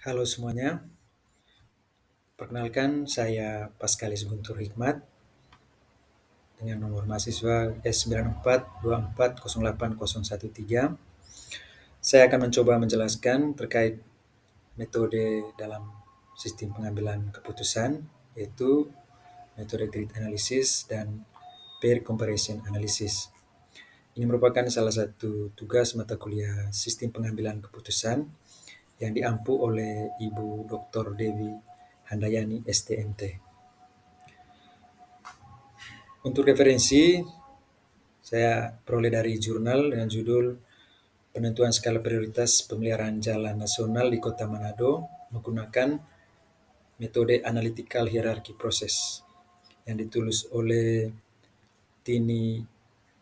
Halo semuanya, perkenalkan saya Paskalis Guntur Hikmat dengan nomor mahasiswa S94240813. Saya akan mencoba menjelaskan terkait metode dalam sistem pengambilan keputusan, yaitu metode grid analysis dan pair comparison analysis. Ini merupakan salah satu tugas mata kuliah sistem pengambilan keputusan yang diampu oleh Ibu Dr. Dewi Handayani STMT. Untuk referensi, saya peroleh dari jurnal dengan judul Penentuan Skala Prioritas Pemeliharaan Jalan Nasional di Kota Manado menggunakan metode analytical hierarchy process yang ditulis oleh Tini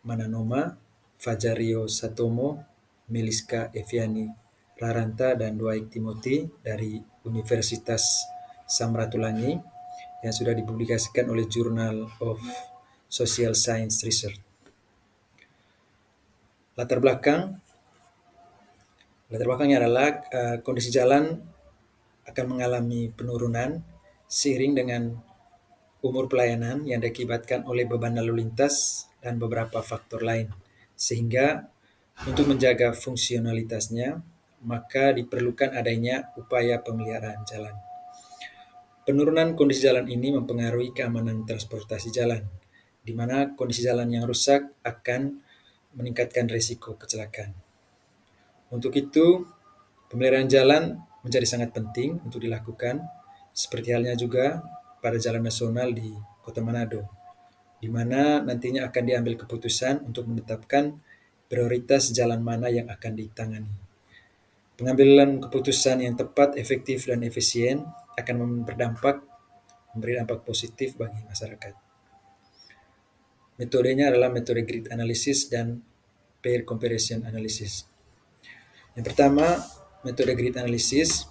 Mananoma, Fajario Satomo, Meliska Eviani Raranta, dan Dwight Timothy dari Universitas Samratulangi yang sudah dipublikasikan oleh Journal of Social Science Research. Latar belakangnya adalah kondisi jalan akan mengalami penurunan seiring dengan umur pelayanan yang diakibatkan oleh beban lalu lintas dan beberapa faktor lain. Sehingga untuk menjaga fungsionalitasnya, maka diperlukan adanya upaya pemeliharaan jalan. Penurunan kondisi jalan ini mempengaruhi keamanan transportasi jalan, di mana kondisi jalan yang rusak akan meningkatkan risiko kecelakaan. Untuk itu, pemeliharaan jalan menjadi sangat penting untuk dilakukan, seperti halnya juga pada jalan nasional di Kota Manado, di mana nantinya akan diambil keputusan untuk menetapkan prioritas jalan mana yang akan ditangani. Pengambilan keputusan yang tepat, efektif, dan efisien akan memberi dampak positif bagi masyarakat. Metodenya adalah metode grid analysis dan pair comparison analysis. Yang pertama, metode grid analysis.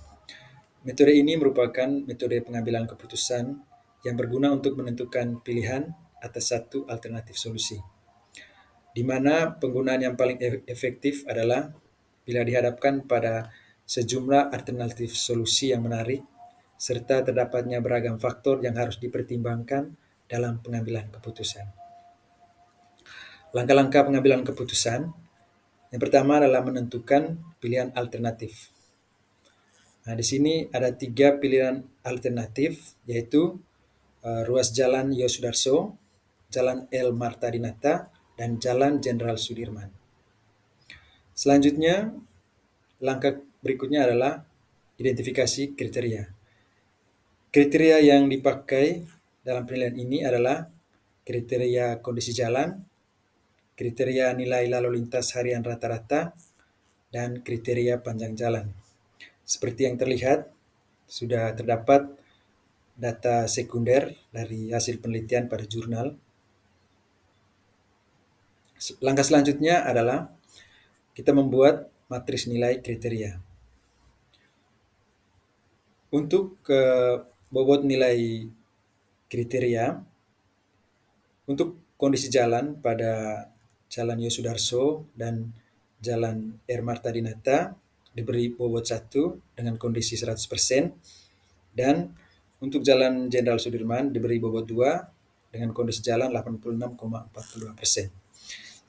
Metode ini merupakan metode pengambilan keputusan yang berguna untuk menentukan pilihan atas satu alternatif solusi, di mana penggunaan yang paling efektif adalah bila dihadapkan pada sejumlah alternatif solusi yang menarik, serta terdapatnya beragam faktor yang harus dipertimbangkan dalam pengambilan keputusan. Langkah-langkah pengambilan keputusan, yang pertama adalah menentukan pilihan alternatif. Nah, di sini ada 3 pilihan alternatif, yaitu ruas Jalan Yosudarso, Jalan L. Marta Dinata, dan Jalan Jenderal Sudirman. Selanjutnya, langkah berikutnya adalah identifikasi kriteria. Kriteria yang dipakai dalam penilaian ini adalah kriteria kondisi jalan, kriteria nilai lalu lintas harian rata-rata, dan kriteria panjang jalan. Seperti yang terlihat, sudah terdapat data sekunder dari hasil penelitian pada jurnal. Langkah selanjutnya adalah kita membuat matriks nilai kriteria. Untuk bobot nilai kriteria, untuk kondisi jalan pada Jalan Yosudarso dan Jalan R. Marta Dinata diberi bobot 1 dengan kondisi 100%, dan untuk Jalan Jenderal Sudirman diberi bobot 2 dengan kondisi jalan 86,42%.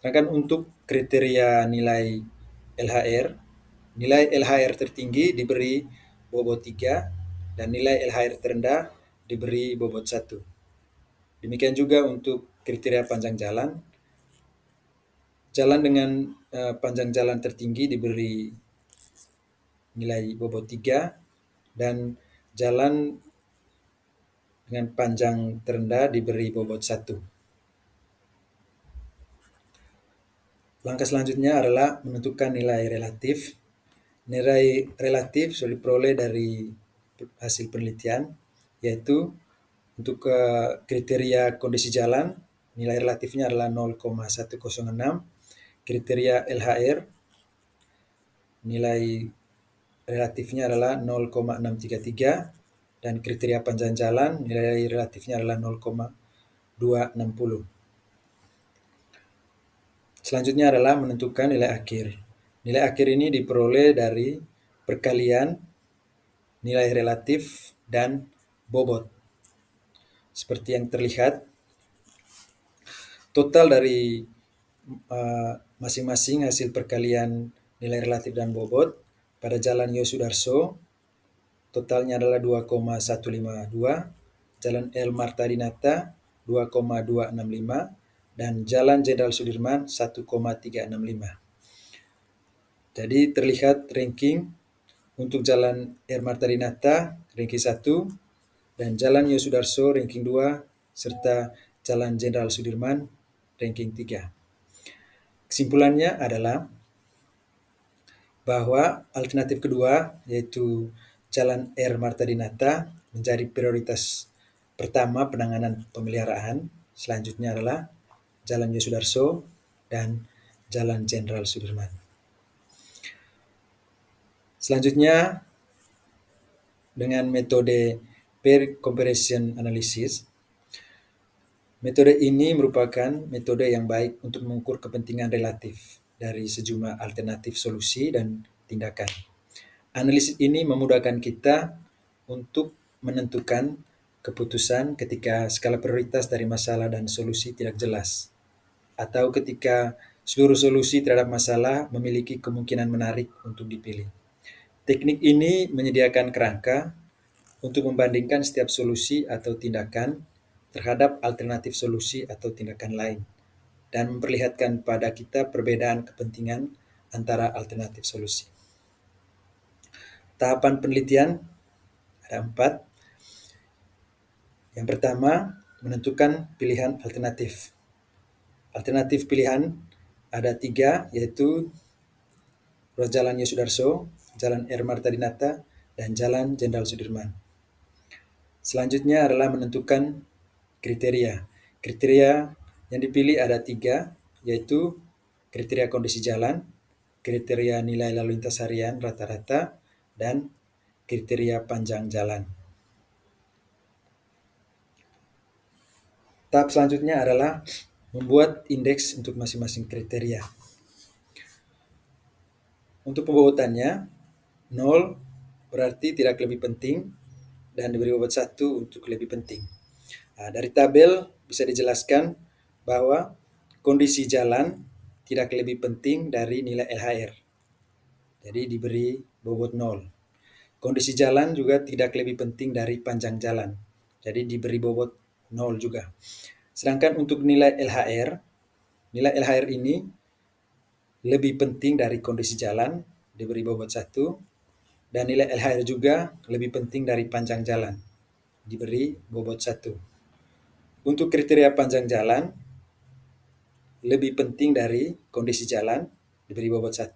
Sedangkan untuk kriteria nilai LHR, nilai LHR tertinggi diberi bobot 3 dan nilai LHR terendah diberi bobot 1. Demikian juga untuk kriteria panjang jalan. Jalan dengan panjang jalan tertinggi diberi nilai bobot 3 dan jalan dengan panjang terendah diberi bobot 1. Langkah selanjutnya adalah menentukan nilai relatif. Nilai relatif sudah diperoleh dari hasil penelitian, yaitu untuk kriteria kondisi jalan, nilai relatifnya adalah 0,106, kriteria LHR, nilai relatifnya adalah 0,633, dan kriteria panjang jalan, nilai relatifnya adalah 0,260. Selanjutnya adalah menentukan nilai akhir. Nilai akhir ini diperoleh dari perkalian nilai relatif, dan bobot. Seperti yang terlihat, total dari masing-masing hasil perkalian nilai relatif dan bobot pada jalan Yosudarso totalnya adalah 2,152, jalan El Marta Dinata 2,265, dan jalan Jenderal Sudirman 1,365. Jadi terlihat ranking untuk jalan R. Marta Dinata ranking 1 dan jalan Yosudarso ranking 2 serta jalan Jenderal Sudirman ranking 3. Kesimpulannya adalah bahwa alternatif kedua yaitu jalan R. Marta Dinata menjadi prioritas pertama penanganan pemeliharaan. Selanjutnya adalah jalan Yosudarso dan jalan Jenderal Sudirman. Selanjutnya dengan metode pair comparison analysis. Metode ini merupakan metode yang baik untuk mengukur kepentingan relatif dari sejumlah alternatif solusi dan tindakan. Analisis ini memudahkan kita untuk menentukan keputusan ketika skala prioritas dari masalah dan solusi tidak jelas, atau ketika seluruh solusi terhadap masalah memiliki kemungkinan menarik untuk dipilih. Teknik ini menyediakan kerangka untuk membandingkan setiap solusi atau tindakan terhadap alternatif solusi atau tindakan lain, dan memperlihatkan pada kita perbedaan kepentingan antara alternatif solusi. Tahapan penelitian ada 4. Yang pertama, menentukan pilihan alternatif. Alternatif pilihan ada 3, yaitu ruas jalan Yosudarso, jalan R. Marta Dinata, dan jalan Jenderal Sudirman. Selanjutnya adalah menentukan kriteria. Kriteria yang dipilih ada 3, yaitu kriteria kondisi jalan, kriteria nilai lalu lintas harian rata-rata, dan kriteria panjang jalan. Tahap selanjutnya adalah membuat indeks untuk masing-masing kriteria. Untuk pembobotannya, 0 berarti tidak lebih penting dan diberi bobot 1 untuk lebih penting. Dari tabel bisa dijelaskan bahwa kondisi jalan tidak lebih penting dari nilai LHR. Jadi diberi bobot 0. Kondisi jalan juga tidak lebih penting dari panjang jalan. Jadi diberi bobot 0 juga. Sedangkan untuk nilai LHR ini lebih penting dari kondisi jalan, diberi bobot 1, dan nilai LHR juga lebih penting dari panjang jalan, diberi bobot 1. Untuk kriteria panjang jalan, lebih penting dari kondisi jalan, diberi bobot 1,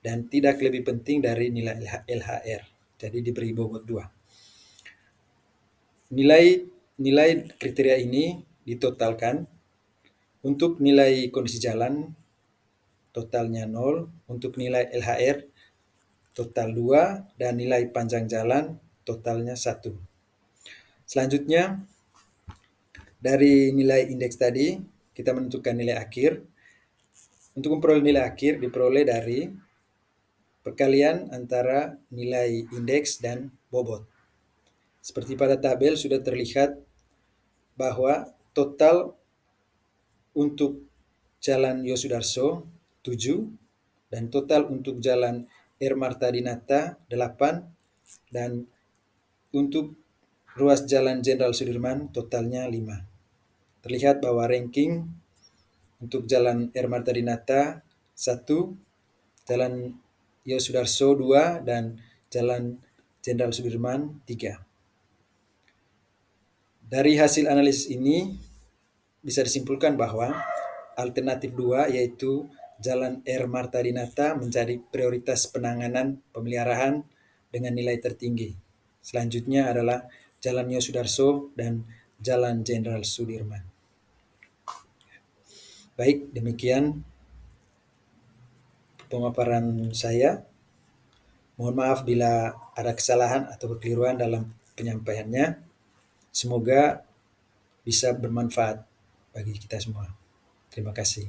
dan tidak lebih penting dari nilai LHR, jadi diberi bobot 2. Nilai kriteria ini ditotalkan. Untuk nilai kondisi jalan totalnya 0, untuk nilai LHR total 2, dan nilai panjang jalan totalnya 1. Selanjutnya, dari nilai indeks tadi, kita menentukan nilai akhir. Untuk memperoleh nilai akhir diperoleh dari perkalian antara nilai indeks dan bobot. Seperti pada tabel sudah terlihat bahwa total untuk jalan Yosudarso 7, dan total untuk jalan R. Marta Dinata 8, dan untuk ruas jalan Jenderal Sudirman totalnya 5. Terlihat bahwa ranking untuk jalan R. Marta Dinata 1, jalan Yosudarso 2, dan jalan Jenderal Sudirman 3. Dari hasil analisis ini bisa disimpulkan bahwa alternatif 2 yaitu jalan R. Marta Dinata menjadi prioritas penanganan pemeliharaan dengan nilai tertinggi. Selanjutnya adalah jalan Yosudarso dan jalan Jenderal Sudirman. Baik, demikian pemaparan saya. Mohon maaf bila ada kesalahan atau kekeliruan dalam penyampaiannya. Semoga bisa bermanfaat bagi kita semua. Terima kasih.